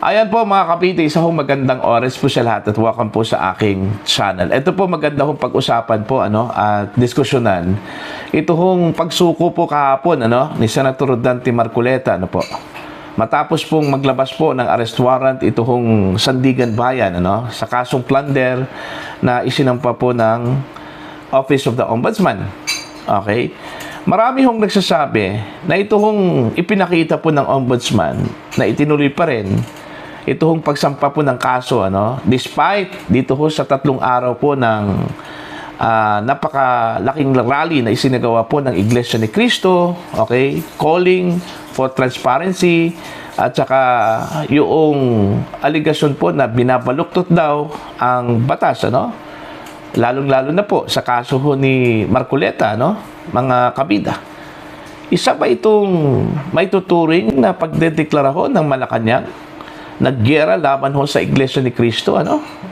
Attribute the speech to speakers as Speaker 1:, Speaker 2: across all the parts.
Speaker 1: Ayan po mga kapite, isa hong magandang oras po sa lahat at welcome po sa aking channel. Ito po maganda hong pag-usapan po at diskusyonan. Ito hong pagsuko po kahapon ni Senator Dante Marcoleta Matapos pong maglabas po ng arrest warrant ito hong Sandigan Bayan sa kasong plunder na isinampa po ng Office of the Ombudsman. Okay? Marami hong nagsasabi na ito hong ipinakita po ng Ombudsman na itinuloy pa rin ito hong pagsampa po ng kaso despite dito ho sa 3 araw po ng napakalaking rally na isinagawa po ng Iglesia ni Cristo, okay, calling for transparency at saka yung aligasyon po na binabaluktot daw ang batas lalong-lalo na po sa kaso ho ni Marcoleta mga kabida. Isa ba itong may tuturing na pagdedeklara ho ng Malacanang naggera laban ho sa Iglesia ni Cristo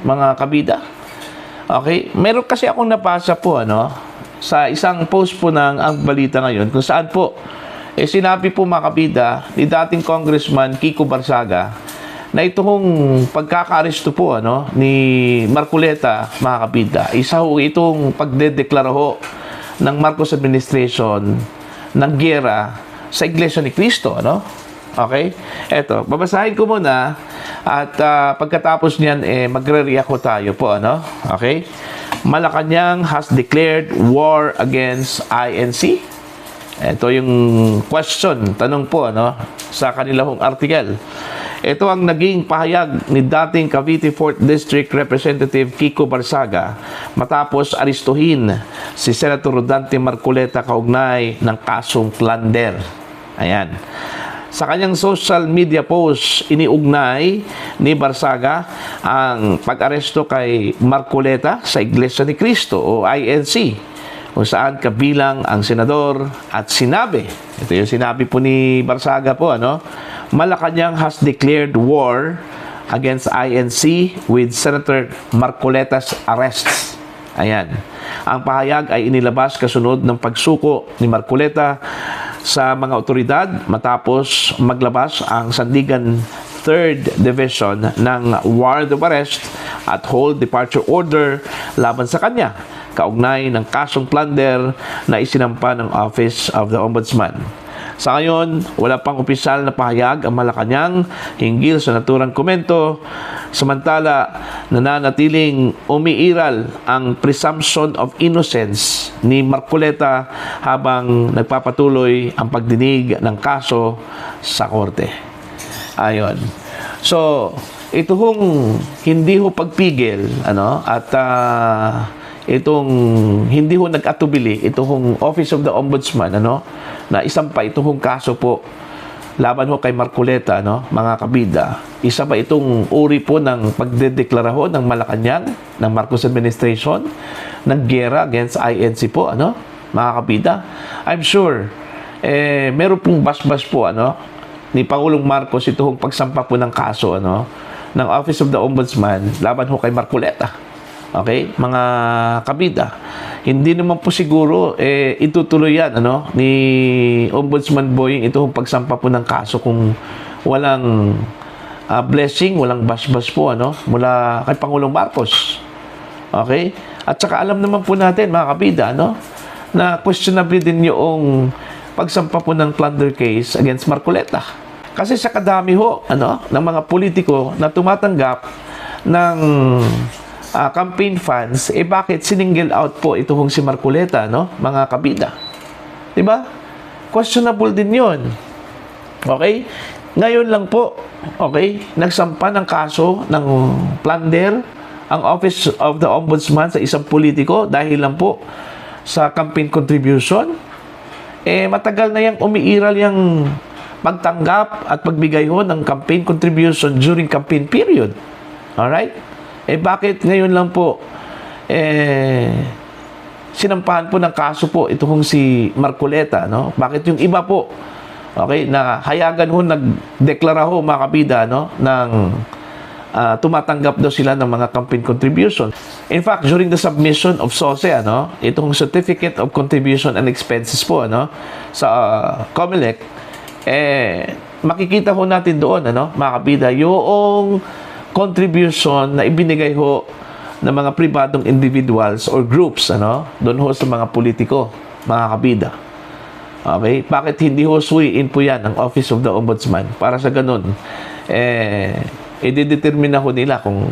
Speaker 1: mga kabida? Okay, meron kasi akong napasa po sa isang post po ng Ang Balita Ngayon kung saan po sinabi po mga kabida ni dating Congressman Kiko Barsaga na itong pagkakaaresto po ni Marcoleta mga kabida, isa ho itong pagdedeklara ho ng Marcos administration ng giyera sa Iglesia ni Cristo Okay? Eto, babasahin ko muna at pagkatapos niyan magre-react ko tayo po Okay? Malacanang has declared war against INC. Ito yung question, tanong po sa kanilang article. Ito ang naging pahayag ni dating Cavite 4th District Representative Kiko Barsaga matapos aristuhin si Senator Dante Marcoleta kaugnay ng kasong plunder. Ayan. Sa kanyang social media post, iniugnay ni Barsaga ang pag-aresto kay Marcoleta sa Iglesia ni Cristo o INC, kung saan kabilang ang senador at sinabi, ito yung sinabi po ni Barsaga po, Malacanang has declared war against INC with Senator Marcoleta's arrests. Ayan. Ang pahayag ay inilabas kasunod ng pagsuko ni Marcoleta sa mga otoridad matapos maglabas ang Sandigan 3rd Division ng warrant of arrest at hold departure order laban sa kanya kaugnay ng kasong plunder na isinampa ng Office of the Ombudsman. Sa ngayon, wala pang opisyal na pahayag ang Malacanang hinggil sa naturang komento, samantala nananatiling umiiral ang presumption of innocence ni Marcoleta habang nagpapatuloy ang pagdinig ng kaso sa korte. Ayon. So, ito hong hindi ho pagpigil at itong hindi ho nag-atubili itong Office of the Ombudsman na isang pa itong kaso po laban ho kay Marcoleta mga kabida. Isa ba itong uri po ng pagdedeklara ho ng Malacanang ng Marcos administration ng giyera against INC po mga kabida. I'm sure meron pong basbas po ni Pangulong Marcos itong pagsampa po ng kaso ng Office of the Ombudsman laban ho kay Marcoleta. Okay, mga kabida, hindi naman po siguro itutuloy yan ni Ombudsman Boying itong pagsampa po ng kaso kung walang blessing, walang basbas po mula kay Pangulong Marcos. Okay? At saka alam naman po natin mga kabida na questionable din yung pagsampa po ng plunder case against Marcoleta. Kasi sa kadami ho ng mga politiko na tumatanggap ng campaign funds, bakit siningle out po itong si Marcoleta, mga kabida? Diba? Questionable din yon. Okay? Ngayon lang po, okay, nagsampa ng kaso ng plunder ang Office of the Ombudsman sa isang politiko dahil lang po sa campaign contribution. Matagal na yang umiiral yung pagtanggap at pagbigay ho ng campaign contribution during campaign period. Alright? Bakit ngayon lang po sinampahan po ng kaso po itong si Marcoleta, Bakit yung iba po, okay, na hayagan ho, nagdeklara ho mga kabida, ng tumatanggap daw sila ng mga campaign contribution. In fact, during the submission of SOSE, itong Certificate of Contribution and Expenses po, sa COMELEC, makikita ho natin doon, mga kabida, yung contribution na ibinigay ho ng mga pribadong individuals or groups, doon ho sa mga politiko, mga kabida. Okay? Bakit hindi ho suwiin po yan ang Office of the Ombudsman? Para sa ganun, i-determine ho nila kung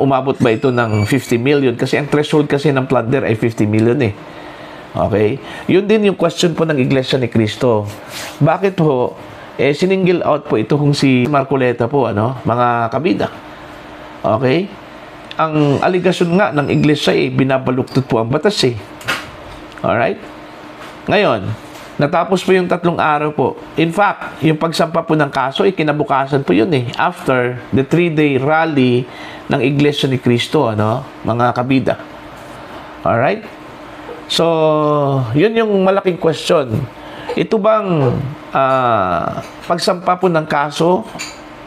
Speaker 1: umabot ba ito ng 50 million. Kasi ang threshold kasi ng plunder ay 50 million eh. Okay? Yun din yung question po ng Iglesia ni Cristo. Bakit ho, siningil out po ito kung si Marcoleta po, mga kabida. Okay? Ang aligasyon nga ng Iglesia binabaluktot po ang batas eh. Alright? Ngayon, natapos po yung 3 araw po. In fact, yung pagsampa po ng kaso, kinabukasan po yun eh. After the 3-day rally ng Iglesia ni Cristo, mga kabida. Alright? So, yun yung malaking question. Ito bang pagsampa po ng kaso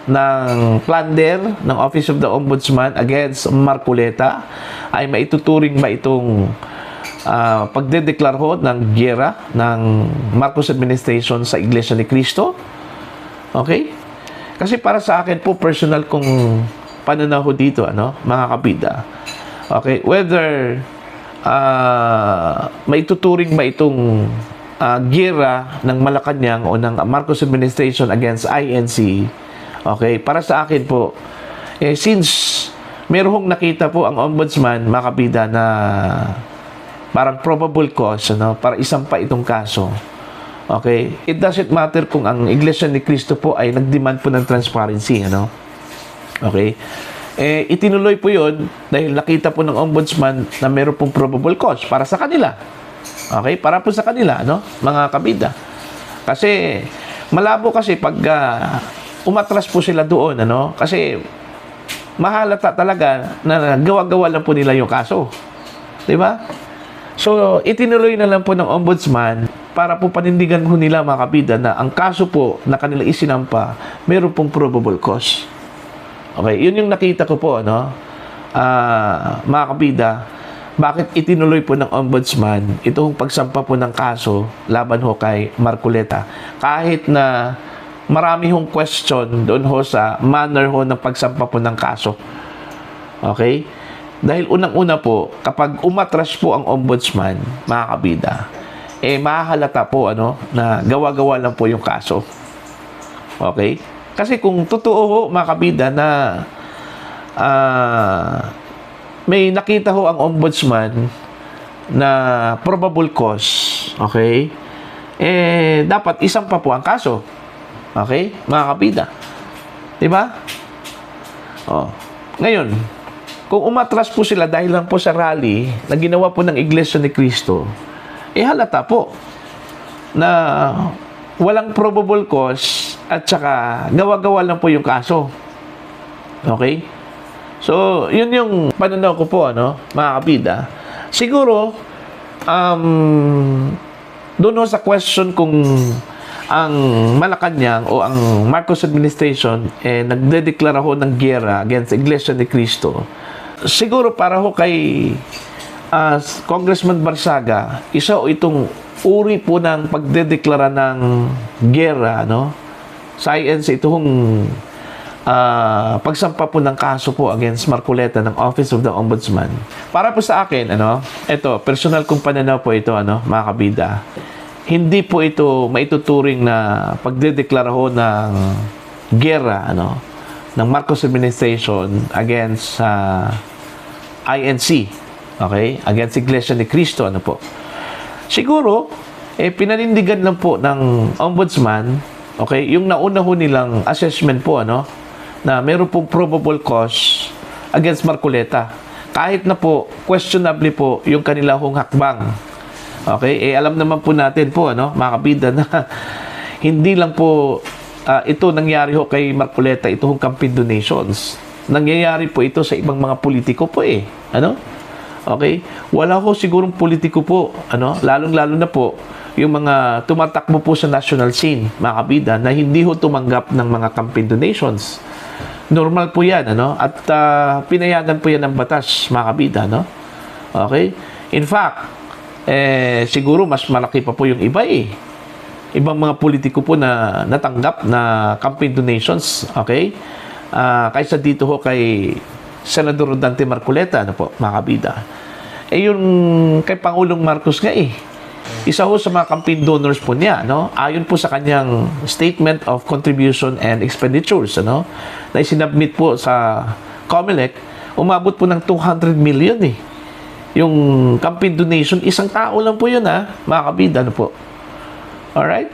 Speaker 1: ng plunder ng Office of the Ombudsman against Marcoleta ay maituturing ba itong pagdedeklar ho ng giyera ng Marcos administration sa Iglesia ni Cristo? Okay? Kasi para sa akin po, personal kong pananaw dito, mga kabida. Okay? Whether maituturing ba itong giyera ng Malacanang o ng Marcos administration against INC, okay? Para sa akin po, since merong nakita po ang ombudsman, mga kabida, na parang probable cause, para isampa itong kaso. Okay? It doesn't matter kung ang Iglesia ni Cristo po ay nagdemand po ng transparency, Okay? Itinuloy po yun dahil nakita po ng ombudsman na meron pong probable cause para sa kanila. Okay? Para po sa kanila, mga kabida. Kasi, malabo kasi pag umatras po sila doon, kasi mahalata talaga na gawa-gawa lang po nila yung kaso. Diba? So, itinuloy na lang po ng ombudsman para po panindigan po nila, mga kabida, na ang kaso po na kanila isinampa, meron pong probable cause. Okay, yun yung nakita ko po, mga kabida, bakit itinuloy po ng ombudsman itong pagsampa po ng kaso laban ho kay Marcoleta. Kahit na marami hong question doon ho sa manner ho ng pagsampa po ng kaso. Okay? Dahil unang-una po, kapag umatras po ang ombudsman, mga kabida, mahahalata po, na gawa-gawa lang po yung kaso. Okay? Kasi kung totoo ho, mga kabida, na may nakita ho ang ombudsman na probable cause, okay, dapat isampa po ang kaso. Okay? Mga kabida. Diba? Ngayon, kung umatras po sila dahil lang po sa rally na ginawa po ng Iglesia ni Cristo, halata po na walang probable cause at saka gawa-gawa lang po yung kaso. Okay? So, yun yung pananaw ko po, mga kabida. Siguro, doon sa question kung ang Malacanang o ang Marcos administration nagdedeklara ho ng giyera against Iglesia ni Cristo, siguro para ho kay Congressman Barsaga, isa o itong uri po ng pagdedeklara ng giyera, sa INC, itong pagsampa po ng kaso po against Marcoleta ng Office of the Ombudsman. Para po sa akin, ito, personal kong pananaw po ito, mga kabida, hindi po ito maituturing na pagdedeklara ho ng giyera, ng Marcos administration against INC, okay? Against Iglesia ni Cristo, po. Siguro, pinanindigan lang po ng ombudsman, okay, yung nauna ho nilang assessment po, na meron pong probable cause against Marcoleta. Kahit na po, questionably po, yung kanila hong hakbang. Okay? Alam naman po natin po, mga kabida, na hindi lang po ito nangyari ho kay Marcoleta, ito hong campaign donations. Nangyayari po ito sa ibang mga politiko po Okay? Wala ho sigurong politiko po, lalong-lalo na po, yung mga tumatakbo po sa national scene, mga kabida, na hindi ho tumanggap ng mga campaign donations. Normal po yan, at pinayagan po yan ng batas, mga kabida, Okay? In fact, siguro mas malaki pa po yung iba ibang mga politiko po na natanggap na campaign donations, okay? Kaysa dito ho kay Senador Rodante Marcoleta, ano po, mga kabida. Yung kay Pangulong Marcos nga isa ho sa mga campaign donors po niya, no? Ayon po sa kanyang Statement of Contribution and Expenditures, ano? Na isinabmit po sa COMELEC, umabot po ng 200 million Yung campaign donation, isang tao lang po yun mga kabida, ano po. Alright?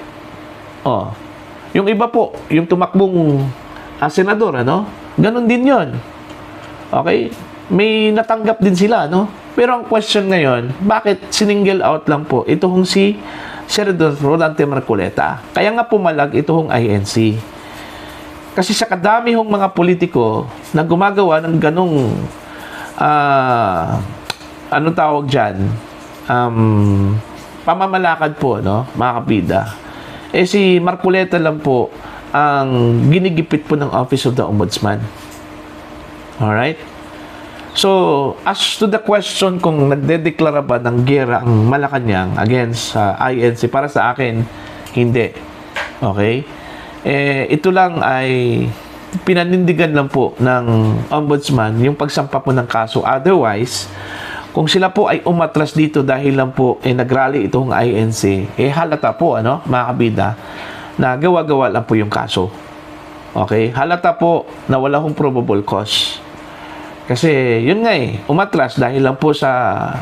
Speaker 1: Yung iba po, yung tumakbong senador, ano? Ganon din yon. Okay? May natanggap din sila, no? Pero ang question ngayon, bakit siningle out lang po itong si Senador Rodante Marcoleta? Kaya nga pumalag itong INC. Kasi sa kadami hong mga politiko na gumagawa ng ganong anong tawag dyan? Pamamalakad po, no? Mga kabida. Si Marcoleta lang po ang ginigipit po ng Office of the Ombudsman. Alright? So, as to the question kung nagdedeklara ba ng giyera ang Malacanang against INC, para sa akin, hindi. Okay? Ito lang ay pinanindigan lang po ng Ombudsman yung pagsampa po ng kaso. Otherwise, kung sila po ay umatras dito dahil lang po nagrally itong INC, halata po, ano, mga kabida, na gawa-gawa lang po yung kaso. Okay? Halata po na wala hong probable cause. Kasi, yun nga umatras dahil lang po sa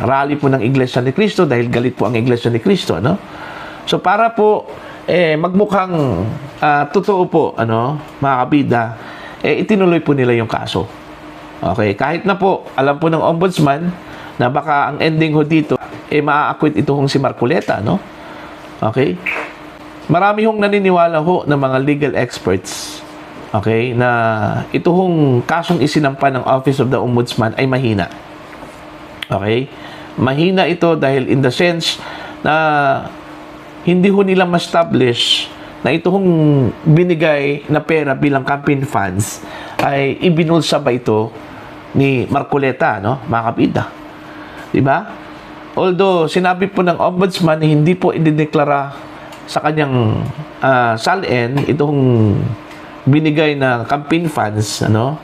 Speaker 1: rally po ng Iglesia ni Cristo, dahil galit po ang Iglesia ni Cristo, no? So, para po, magmukhang totoo po, ano, mga kabida, itinuloy po nila yung kaso. Okay? Kahit na po, alam po ng Ombudsman, na baka ang ending ho dito, maa-acquit itong si Marcoleta, no? Okay? Marami hong naniniwala ho ng mga legal experts, okay, na ito hong kasong isinampa ng Office of the Ombudsman ay mahina. Okay? Mahina ito dahil in the sense na hindi ho nila ma-establish na ito hong binigay na pera bilang campaign funds ay ibinulsa ba ito ni Marcoleta, no? Mga kabida. Diba? Although, sinabi po ng Ombudsman na hindi po idineklara sa kanyang SALN itong binigay na campaign funds, ano,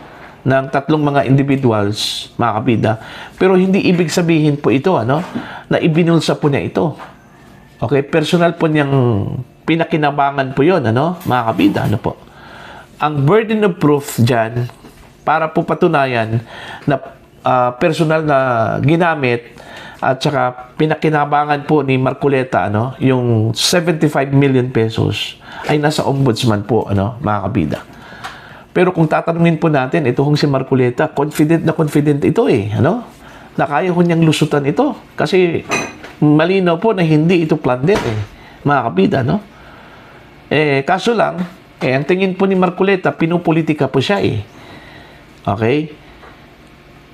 Speaker 1: ng tatlong mga individuals, mga kabida. Pero hindi ibig sabihin po ito, ano, na ibinulsa po niya ito. Okay? Personal po niyang pinakinabangan po yon, ano, mga kabida, ano po. Ang burden of proof dyan, para po patunayan na personal na ginamit at saka pinakinabangan po ni Marcoleta, ano, yung 75 million pesos ay nasa Ombudsman po, ano, mga kabida. Pero kung tatanungin po natin, ito hong si Marcoleta, confident na confident ito ano, na kaya ho niyang lusutan ito. Kasi malinaw po na hindi ito plunder mga kabida, no? Kaso lang, ang tingin po ni Marcoleta, pinupolitika po siya Okay?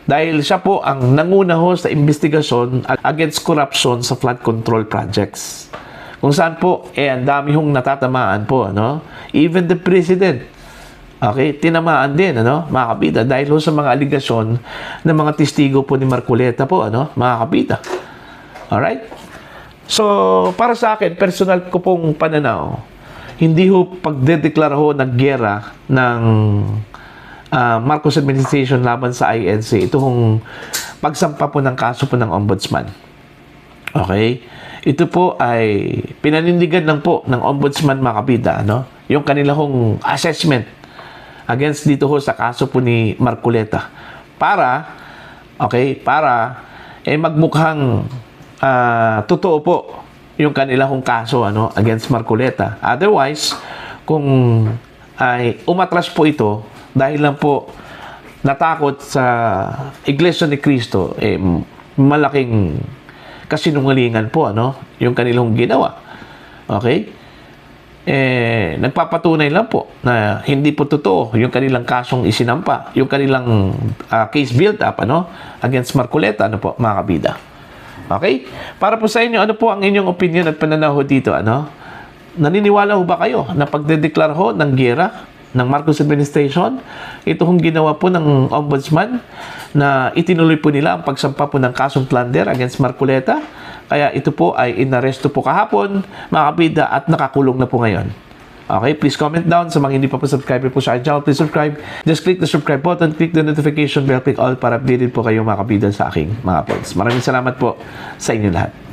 Speaker 1: Dahil siya po ang nanguna ho sa investigasyon against corruption sa flood control projects. Kung saan po, ang dami hong natatamaan po, ano? Even the president, okay, tinamaan din, ano, mga kabida, dahil ho sa mga aligasyon ng mga testigo po ni Marcoleta po, ano, mga kabida. Alright? So, para sa akin, personal ko pong pananaw, hindi ho pagdedeklara ho ng giyera ng Marcos administration laban sa INC, itong pagsampa po ng kaso po ng Ombudsman. Okay? Ito po ay pinanindigan lang po ng Ombudsman, mga kabida, no? Yung kanilang assessment against dito ho sa kaso po ni Marcoleta. Para magmukhang totoo po yung kanilang kaso, ano, against Marcoleta. Otherwise, kung ay umatras po ito dahil lang po natakot sa Iglesia ni Cristo, malaking kasinungalingan po, ano, yung kanilang ginawa. Okay? Nagpapatunay lang po na hindi po totoo yung kanilang kasong isinampa, yung kanilang case built up, ano, against Marcoleta, ano po, mga kabida. Okay? Para po sa inyo, ano po ang inyong opinion at pananaw dito, ano? Naniniwala ho ba kayo na pagdedeklara ho ng giyera ng Marcos administration, ito hong ginawa po ng Ombudsman na itinuloy po nila ang pagsampa po ng kasong plunder against Marcoleta? Kaya ito po ay inaresto po kahapon, mga kabida, at nakakulong na po ngayon. Okay, please comment down. Sa mga hindi pa po subscriber po sa aking channel, please subscribe. Just click the subscribe button, click the notification bell, click all para updated po kayo mga kabida sa aking mga posts. Maraming salamat po sa inyo lahat.